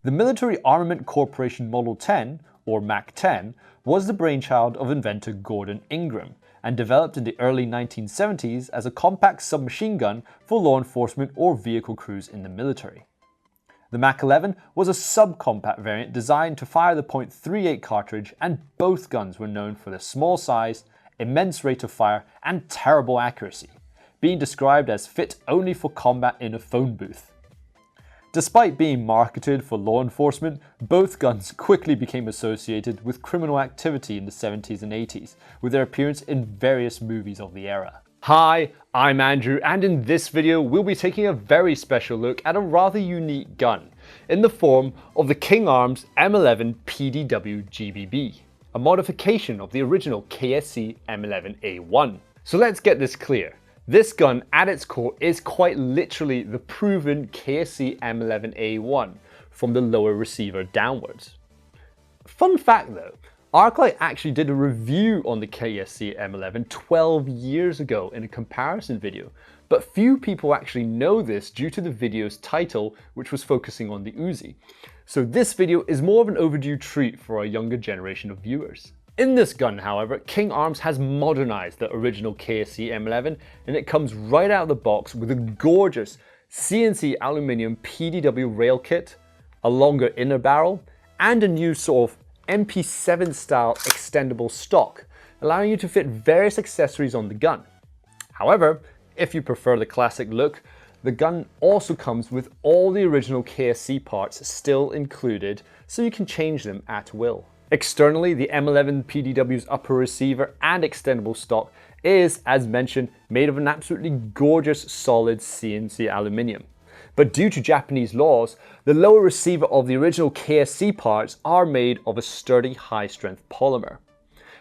The Military Armament Corporation Model 10, or MAC-10, was the brainchild of inventor Gordon Ingram and developed in the early 1970s as a compact submachine gun for law enforcement or vehicle crews in the military. The MAC-11 was a subcompact variant designed to fire the .38 cartridge, and both guns were known for their small size, immense rate of fire, and terrible accuracy, being described as fit only for combat in a phone booth. Despite being marketed for law enforcement, both guns quickly became associated with criminal activity in the 70s and 80s, with their appearance in various movies of the era. Hi, I'm Andrew, and in this video we'll be taking a very special look at a rather unique gun in the form of the King Arms M11 PDW GBB, a modification of the original KSC M11A1. So let's get this clear. This gun at its core is quite literally the proven KSC M11A1 from the lower receiver downwards. Fun fact though, Arclight actually did a review on the KSC M11 12 years ago in a comparison video, but few people actually know this due to the video's title, which was focusing on the Uzi. So this video is more of an overdue treat for a younger generation of viewers. In this gun, however, King Arms has modernized the original KSC M11, and it comes right out of the box with a gorgeous CNC aluminium PDW rail kit, a longer inner barrel, and a new sort of MP7 style extendable stock, allowing you to fit various accessories on the gun. However, if you prefer the classic look, the gun also comes with all the original KSC parts still included, so you can change them at will. Externally, the M11 PDW's upper receiver and extendable stock is, as mentioned, made of an absolutely gorgeous solid CNC aluminium. But due to Japanese laws, the lower receiver of the original KSC parts are made of a sturdy high-strength polymer.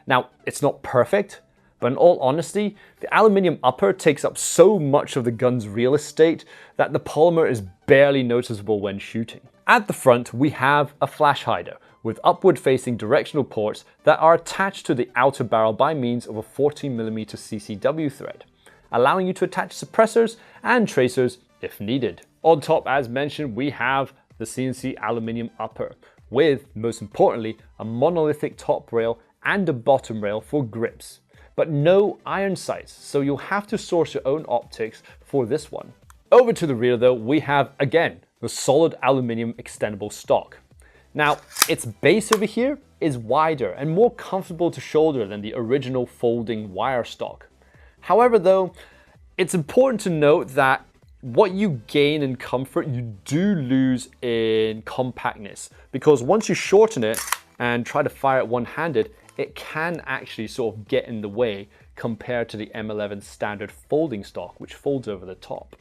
Now, it's not perfect, but in all honesty, the aluminium upper takes up so much of the gun's real estate that the polymer is barely noticeable when shooting. At the front, we have a flash hider with upward-facing directional ports that are attached to the outer barrel by means of a 14mm CCW thread, allowing you to attach suppressors and tracers if needed. On top, as mentioned, we have the CNC aluminium upper with, most importantly, a monolithic top rail and a bottom rail for grips, but no iron sights, so you'll have to source your own optics for this one. Over to the rear though, we have, again, the solid aluminium extendable stock. Now, its base over here is wider and more comfortable to shoulder than the original folding wire stock. However though, it's important to note that what you gain in comfort, you do lose in compactness, because once you shorten it and try to fire it one-handed, it can actually sort of get in the way compared to the M11 standard folding stock, which folds over the top.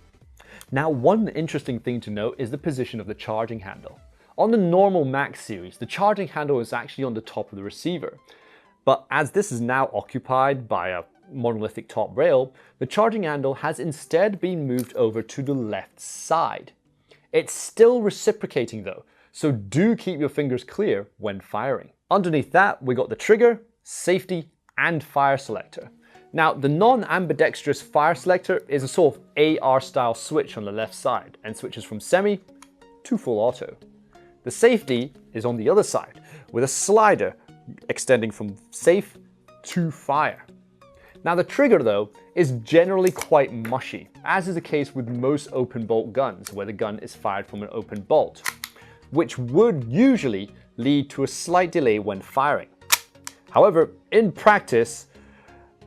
Now, one interesting thing to note is the position of the charging handle. On the normal Mac series, the charging handle is actually on the top of the receiver, but as this is now occupied by a monolithic top rail, the charging handle has instead been moved over to the left side. It's still reciprocating though, so do keep your fingers clear when firing. Underneath that, we got the trigger, safety, and fire selector. Now, the non-ambidextrous fire selector is a sort of AR style switch on the left side and switches from semi to full auto. The safety is on the other side with a slider extending from safe to fire. Now the trigger though is generally quite mushy, as is the case with most open bolt guns where the gun is fired from an open bolt, which would usually lead to a slight delay when firing. However, in practice,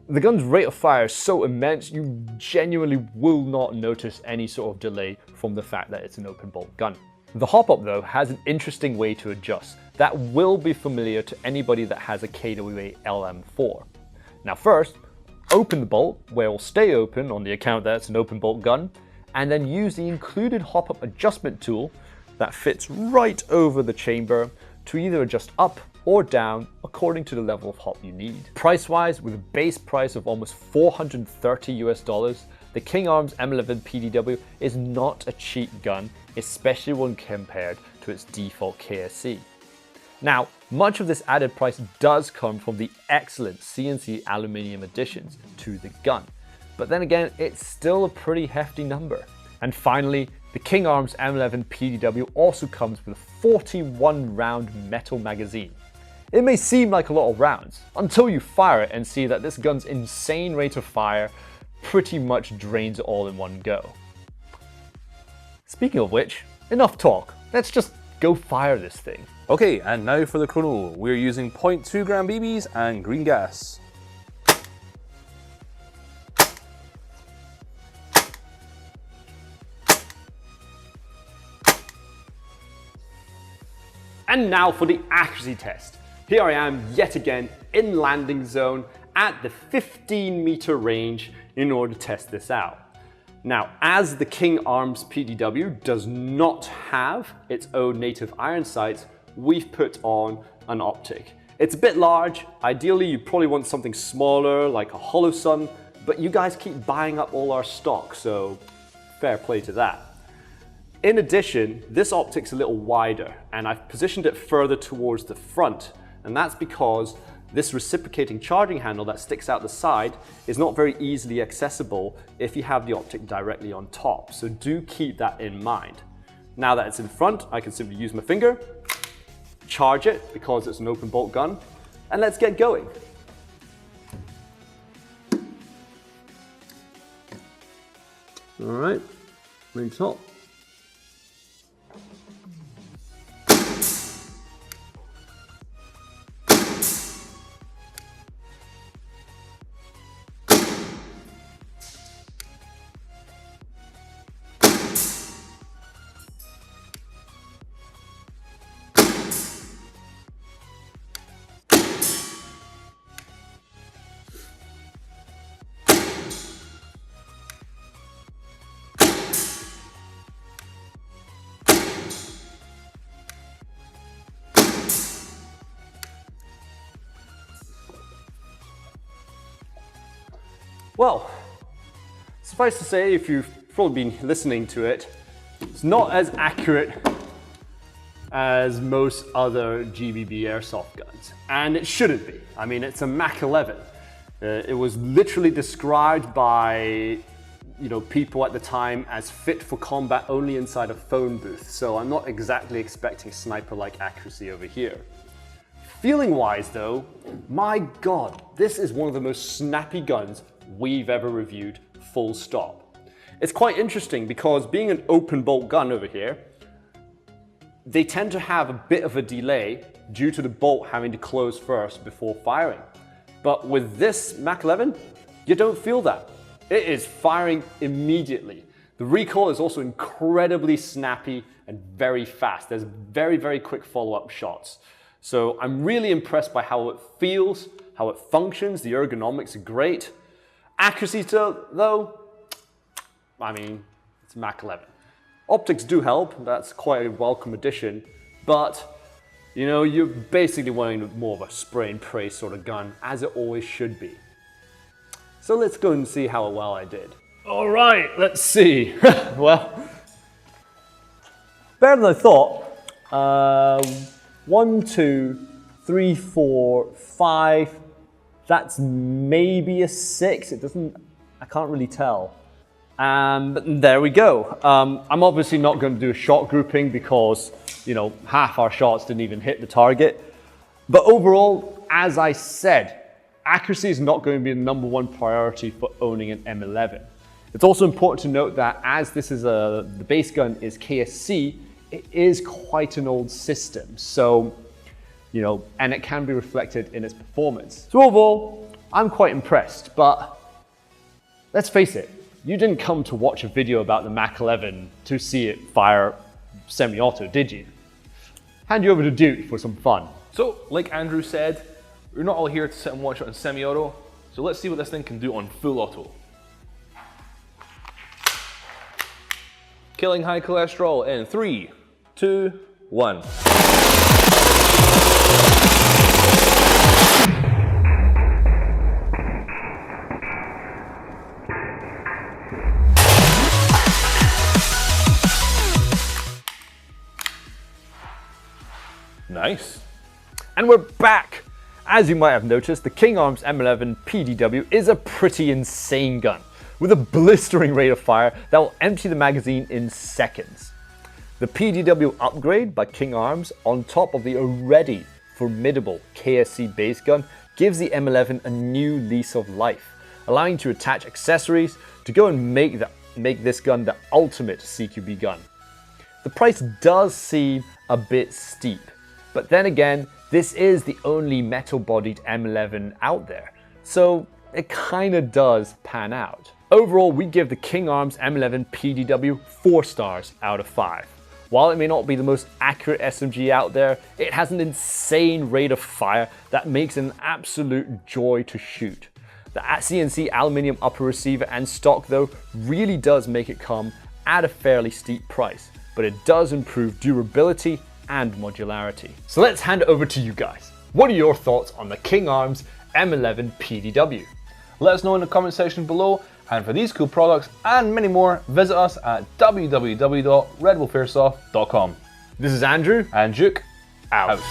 the gun's rate of fire is so immense you genuinely will not notice any sort of delay from the fact that it's an open bolt gun. The hop-up though has an interesting way to adjust that will be familiar to anybody that has a KWA LM4. Now first, open the bolt where it will stay open on the account that it's an open bolt gun, and then use the included hop-up adjustment tool that fits right over the chamber to either adjust up or down according to the level of hop you need. Price-wise, with a base price of almost $430 US, the King Arms M11 PDW is not a cheap gun, especially when compared to its default KSC. Now, much of this added price does come from the excellent CNC aluminium additions to the gun, but then again, it's still a pretty hefty number. And finally, The King Arms M11 PDW also comes with a 41 round metal magazine. It may seem like a lot of rounds until you fire it and see that this gun's insane rate of fire pretty much drains it all in one go. Speaking of which, enough talk, let's just go fire this thing. Okay, and now for the Chrono. We're using 0.2 gram BBs and green gas. And now for the accuracy test. Here I am yet again in landing zone at the 15-meter range in order to test this out. Now, as the King Arms PDW does not have its own native iron sights, we've put on an optic. It's a bit large. Ideally, you probably want something smaller like a hollow sun, but you guys keep buying up all our stock, so fair play to that. In addition, this optic's a little wider, and I've positioned it further towards the front, and that's because this reciprocating charging handle that sticks out the side is not very easily accessible if you have the optic directly on top, so do keep that in mind. Now that it's in front, I can simply use my finger, charge it because it's an open bolt gun, and let's get going. All right, ring top. Well, suffice to say, if you've probably been listening to it, it's not as accurate as most other GBB airsoft guns, and it shouldn't be. I mean, it's a MAC-11. It was literally described by people at the time as fit for combat only inside a phone booth, so I'm not exactly expecting sniper-like accuracy over here. Feeling-wise though, my god, this is one of the most snappy guns we've ever reviewed, full stop. It's quite interesting because being an open bolt gun over here, they tend to have a bit of a delay due to the bolt having to close first before firing. But with this MAC-11, you don't feel that. It is firing immediately. The recoil is also incredibly snappy and very fast. There's very, very quick follow-up shots. So I'm really impressed by how it feels, how it functions. The ergonomics are great. Accuracy though, I mean, it's MAC-11. Optics do help, that's quite a welcome addition, but you're basically wanting more of a spray and pray sort of gun, as it always should be. So let's go and see how well I did. All right, let's see. Well, better than I thought. 1, 2, 3, 4, 5. That's maybe a 6. I can't really tell. But there we go. I'm obviously not going to do a shot grouping because, half our shots didn't even hit the target. But overall, as I said, accuracy is not going to be the #1 priority for owning an M11. It's also important to note that as this is the base gun is KSC, it is quite an old system. So, and it can be reflected in its performance. So overall, I'm quite impressed, but let's face it, you didn't come to watch a video about the MAC-11 to see it fire semi-auto, did you? Hand you over to Duke for some fun. So, like Andrew said, we're not all here to sit and watch it on semi-auto, so let's see what this thing can do on full auto. Killing high cholesterol in 3, 2, 1. Nice. And we're back! As you might have noticed, the King Arms M11 PDW is a pretty insane gun. with a blistering rate of fire that will empty the magazine in seconds. The PDW upgrade by King Arms on top of the already formidable KSC base gun gives the M11 a new lease of life, allowing you to attach accessories to go and make this gun the ultimate CQB gun. The price does seem a bit steep, but then again, this is the only metal-bodied M11 out there, so it kinda does pan out. Overall, we give the King Arms M11 PDW 4 stars out of 5. While it may not be the most accurate SMG out there, it has an insane rate of fire that makes it an absolute joy to shoot. The CNC aluminium upper receiver and stock though really does make it come at a fairly steep price, but it does improve durability and modularity. So let's hand it over to you guys. What are your thoughts on the King Arms M11 PDW? Let us know in the comment section below, and for these cool products and many more, visit us at www.redwolfairsoft.com. This is Andrew and Duke out. out.